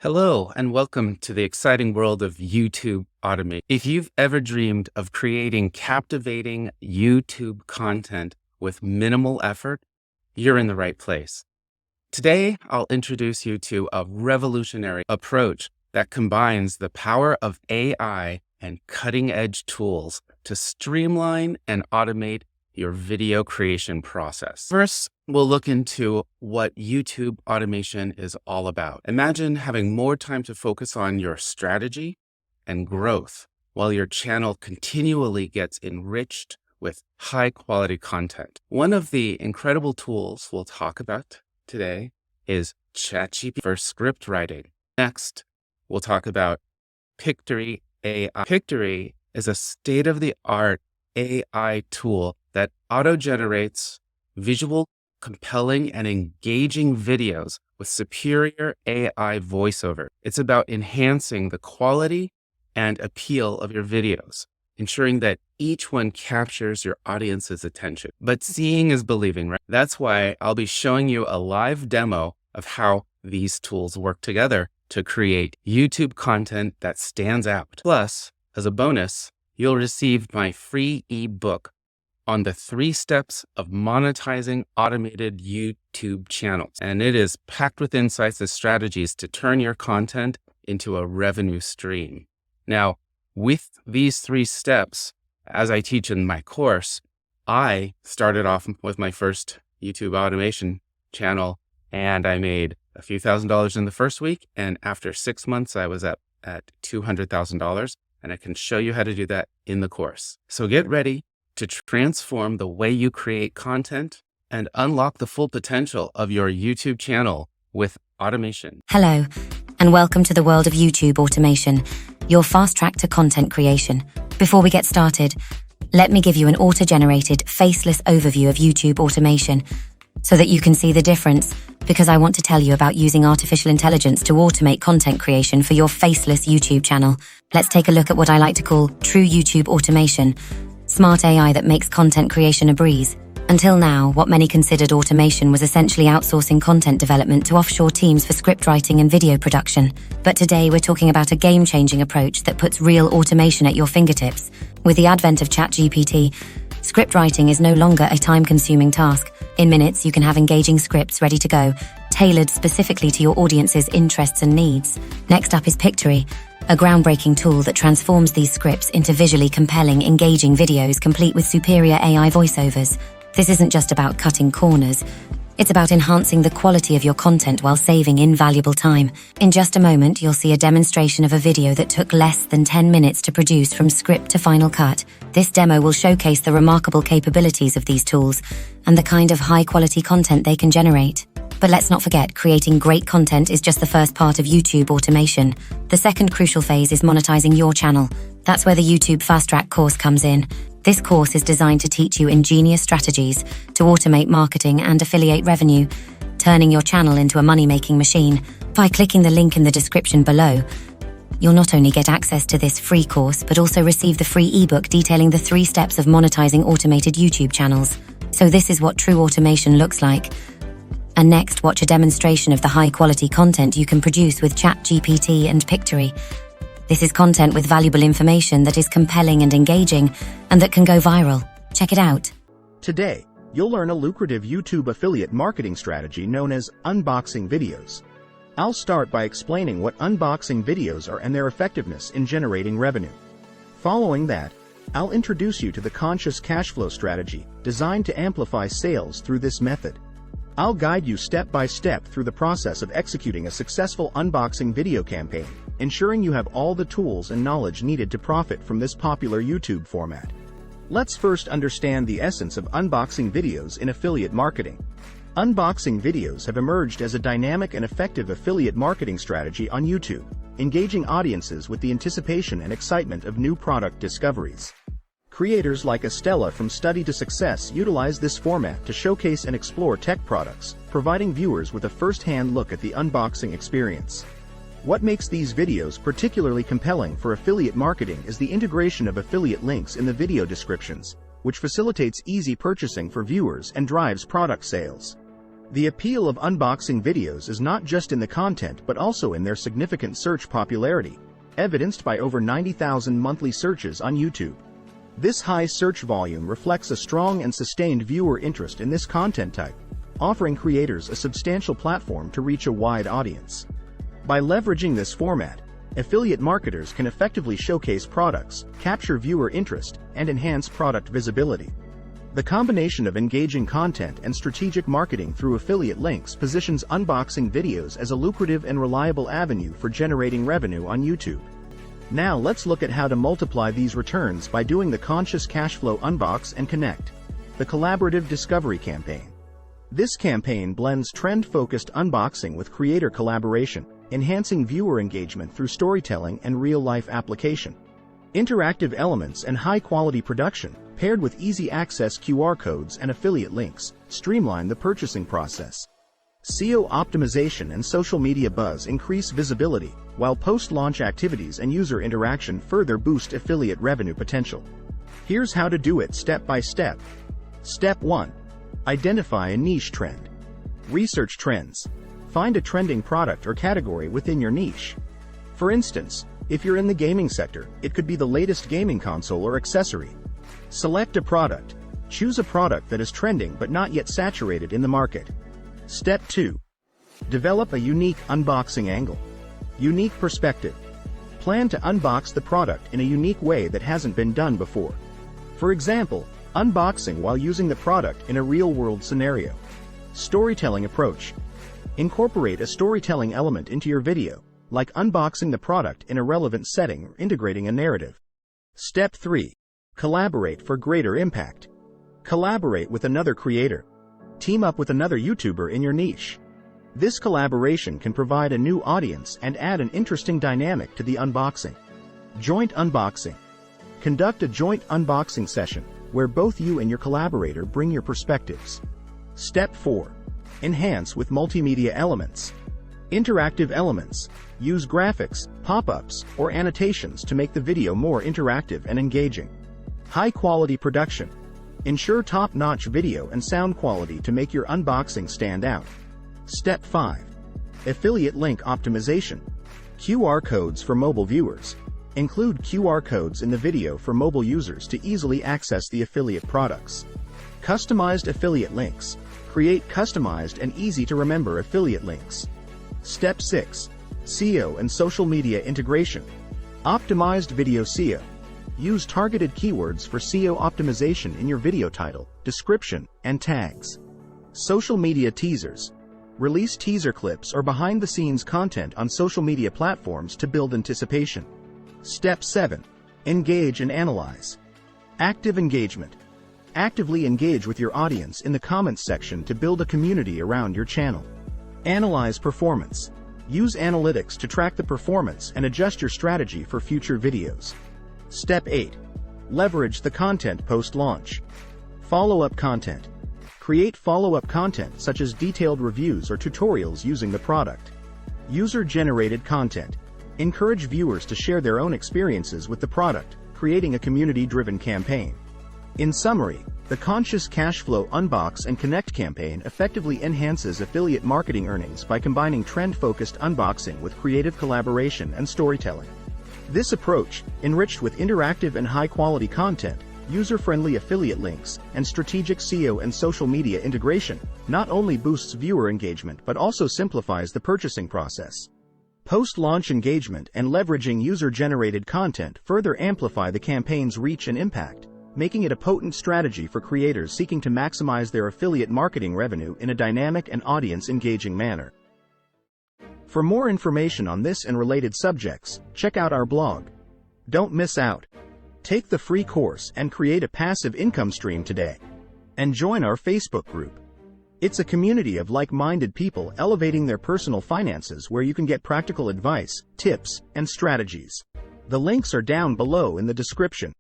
Hello, and welcome to the exciting world of YouTube automation. If you've ever dreamed of creating captivating YouTube content with minimal effort, you're in the right place. Today, I'll introduce you to a revolutionary approach that combines the power of AI and cutting-edge tools to streamline and automate your video creation process. First, we'll look into what YouTube automation is all about. Imagine having more time to focus on your strategy and growth while your channel continually gets enriched with high quality content. One of the incredible tools we'll talk about today is ChatGPT for script writing. Next, we'll talk about Pictory AI. Pictory is a state-of-the-art AI tool that auto-generates visual, compelling, and engaging videos with superior AI voiceover. It's about enhancing the quality and appeal of your videos, ensuring that each one captures your audience's attention. But seeing is believing, right? That's why I'll be showing you a live demo of how these tools work together to create YouTube content that stands out. Plus, as a bonus, you'll receive my free ebook on the 3 steps of monetizing automated YouTube channels. And it is packed with insights and strategies to turn your content into a revenue stream. Now, with these 3 steps, as I teach in my course, I started off with my first YouTube automation channel, and I made a few $1,000s in the first week. And after 6 months, I was at $200,000. And I can show you how to do that in the course. So get ready to transform the way you create content and unlock the full potential of your YouTube channel with automation. Hello, and welcome to the world of YouTube automation, your fast track to content creation. Before we get started, let me give you an auto-generated, faceless overview of YouTube automation so that you can see the difference, because I want to tell you about using artificial intelligence to automate content creation for your faceless YouTube channel. Let's take a look at what I like to call true YouTube automation, smart AI that makes content creation a breeze. Until now, what many considered automation was essentially outsourcing content development to offshore teams for script writing and video production. But today we're talking about a game-changing approach that puts real automation at your fingertips. With the advent of ChatGPT, script writing is no longer a time-consuming task. In minutes, you can have engaging scripts ready to go, tailored specifically to your audience's interests and needs. Next up is Pictory, a groundbreaking tool that transforms these scripts into visually compelling, engaging videos complete with superior AI voiceovers. This isn't just about cutting corners. It's about enhancing the quality of your content while saving invaluable time. In just a moment, you'll see a demonstration of a video that took less than 10 minutes to produce from script to final cut. This demo will showcase the remarkable capabilities of these tools and the kind of high-quality content they can generate. But let's not forget, creating great content is just the first part of YouTube automation. The second crucial phase is monetizing your channel. That's where the YouTube Fast Track course comes in. This course is designed to teach you ingenious strategies to automate marketing and affiliate revenue, turning your channel into a money-making machine. By clicking the link in the description below, you'll not only get access to this free course, but also receive the free ebook detailing the 3 steps of monetizing automated YouTube channels. So this is what true automation looks like. And next, watch a demonstration of the high-quality content you can produce with ChatGPT and Pictory. This is content with valuable information that is compelling and engaging, and that can go viral. Check it out. Today, you'll learn a lucrative YouTube affiliate marketing strategy known as unboxing videos. I'll start by explaining what unboxing videos are and their effectiveness in generating revenue. Following that, I'll introduce you to the conscious cash flow strategy designed to amplify sales through this method. I'll guide you step by step through the process of executing a successful unboxing video campaign, ensuring you have all the tools and knowledge needed to profit from this popular YouTube format. Let's first understand the essence of unboxing videos in affiliate marketing. Unboxing videos have emerged as a dynamic and effective affiliate marketing strategy on YouTube, engaging audiences with the anticipation and excitement of new product discoveries. Creators like Estella from Study to Success utilize this format to showcase and explore tech products, providing viewers with a first-hand look at the unboxing experience. What makes these videos particularly compelling for affiliate marketing is the integration of affiliate links in the video descriptions, which facilitates easy purchasing for viewers and drives product sales. The appeal of unboxing videos is not just in the content but also in their significant search popularity, evidenced by over 90,000 monthly searches on YouTube. This high search volume reflects a strong and sustained viewer interest in this content type, offering creators a substantial platform to reach a wide audience. By leveraging this format, affiliate marketers can effectively showcase products, capture viewer interest, and enhance product visibility. The combination of engaging content and strategic marketing through affiliate links positions unboxing videos as a lucrative and reliable avenue for generating revenue on YouTube. Now let's look at how to multiply these returns by doing the conscious cash flow unbox and connect, the collaborative discovery campaign. This campaign blends trend-focused unboxing with creator collaboration, enhancing viewer engagement through storytelling and real-life application. Interactive elements and high-quality production, paired with easy-access QR codes and affiliate links, streamline the purchasing process. SEO optimization and social media buzz increase visibility, while post-launch activities and user interaction further boost affiliate revenue potential. Here's how to do it step by step. Step 1. Identify a niche trend. Research trends. Find a trending product or category within your niche. For instance, if you're in the gaming sector, it could be the latest gaming console or accessory. Select a product. Choose a product that is trending but not yet saturated in the market. Step 2. Develop a unique unboxing angle. Unique perspective. Plan to unbox the product in a unique way that hasn't been done before. For example, unboxing while using the product in a real-world scenario. Storytelling approach. Incorporate a storytelling element into your video, like unboxing the product in a relevant setting or integrating a narrative. Step 3. Collaborate for greater impact. Collaborate with another creator. Team up with another YouTuber in your niche. This collaboration can provide a new audience and add an interesting dynamic to the unboxing. Joint unboxing. Conduct a joint unboxing session, where both you and your collaborator bring your perspectives. Step 4. Enhance with multimedia elements. Interactive elements. Use graphics, pop-ups, or annotations to make the video more interactive and engaging. High-quality production. Ensure top-notch video and sound quality to make your unboxing stand out. Step 5. Affiliate link optimization. QR codes for mobile viewers. Include QR codes in the video for mobile users to easily access the affiliate products. Customized affiliate links. Create customized and easy-to-remember affiliate links. Step 6. SEO and social media integration. Optimized video SEO. Use targeted keywords for SEO optimization in your video title, description, and tags. Social media teasers. Release teaser clips or behind-the-scenes content on social media platforms to build anticipation. Step 7. Engage and analyze. Active engagement. Actively engage with your audience in the comments section to build a community around your channel. Analyze performance. Use analytics to track the performance and adjust your strategy for future videos. Step 8. Leverage the content post-launch. Follow-up content. Create follow-up content such as detailed reviews or tutorials using the product. User-generated content. Encourage viewers to share their own experiences with the product, creating a community-driven campaign. In summary, the Conscious Cash Flow Unbox and Connect campaign effectively enhances affiliate marketing earnings by combining trend-focused unboxing with creative collaboration and storytelling. This approach, enriched with interactive and high-quality content, user-friendly affiliate links, and strategic SEO and social media integration, not only boosts viewer engagement but also simplifies the purchasing process. Post-launch engagement and leveraging user-generated content further amplify the campaign's reach and impact, making it a potent strategy for creators seeking to maximize their affiliate marketing revenue in a dynamic and audience-engaging manner. For more information on this and related subjects, check out our blog. Don't miss out. Take the free course and create a passive income stream today. And join our Facebook group. It's a community of like-minded people elevating their personal finances where you can get practical advice, tips, and strategies. The links are down below in the description.